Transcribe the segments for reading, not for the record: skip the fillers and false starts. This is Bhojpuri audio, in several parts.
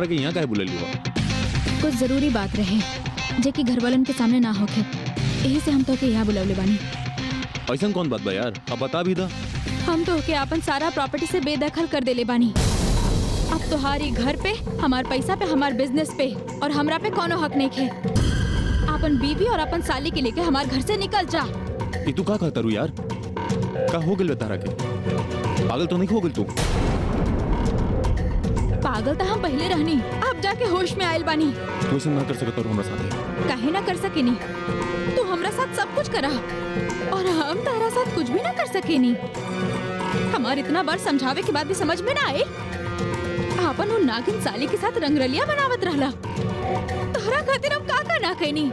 हमरा के यहाँ काहे बुलली हुआ? कुछ जरूरी बात रहे जे कि घर वालन के सामने ना होके, यही से हम तो के यहाँ बुलावले बानी। ऐसा कौन बात बा यार, अब बता भी दा। हम तो के अपन सारा प्रॉपर्टी से बेदखल कर देले बानी। अब तोहारी घर पे, हमार पैसा पे, हमार बिजनेस पे और हमरा पे कोनो हक नहीं है। अपन बीवी और अपन साली के लेके हमार घर से निकल जा। ये तू का कहता रू यार? का हो गइल तारा के? पागल तो नहीं हो गइल तू? पागल तो हम पहले रहनी, अब जाके होश में आयल बानी। तू ऐसा ना कर सकता हमरा साथे। काहे ना कर सकेनी? तू हमरा साथ सब कुछ करा और हम तारा साथ कुछ भी ना कर सकेनी। हमार इतना बार समझावे के बाद भी समझ में ना आए। आपन वो नागिन साली के साथ रंगरलिया बनावत रहला। तोहरा खातिर हम का ना कहनी,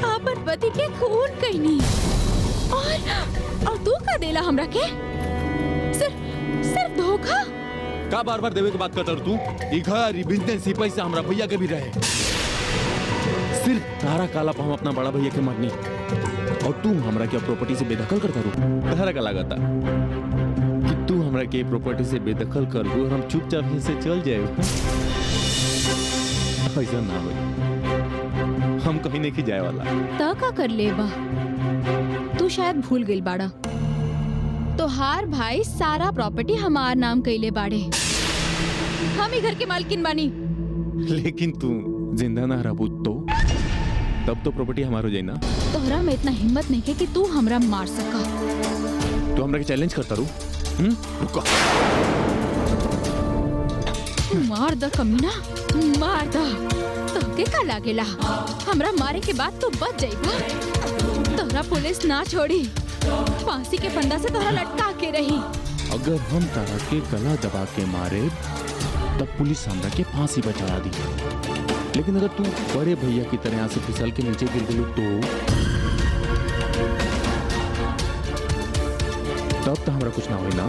आपन पति के खून कहनी और तू का देला हमरा के? सिर्फ धोखा। का बार बार देवे के बात करता तू? ई घर, ई बिजनेस, ई पैसा हमरा भैया के भी रहे। सिर्फ तारा काला पे हम अपना बड़ा भैया के मारनी और तू हमरा के प्रॉपर्टी से बेदखल करता रू। तारा का लागता कि तू हमरा के प्रॉपर्टी से बेदखल कर दू और हम चुपचाप यहीं से चल जाए? ऐसा ना हो, हम कहीं नहीं जाए वाला। त का कर लेबा? तू शायद भूल गइल बाड़ा, तोहार भाई सारा प्रॉपर्टी हमार नाम कइले बाड़े। हम ही घर के मालकिन बानी। लेकिन तू जिंदा ना रहबू तब तो प्रॉपर्टी हमार हो जाई ना। तोहरा में इतना हिम्मत नहीं है कि तू हमरा मार सका। तू हमरा के चैलेंज करता रू? रुका। मार द कमीना, मार द। तोहके का लागेला हमरा मारे के बाद तू बच जाइबा? तोहरा पुलिस ना छोड़ी, फांसी के फंदा से तोहरा लटका के रही। अगर हम तारा के गला दबा के मारे तब पुलिस हमरा के फांसी पर चढ़ा दी, लेकिन अगर तू बड़े भैया की तरह से फिसल के नीचे गिर गई तो तब तो हमरा कुछ ना होई ना।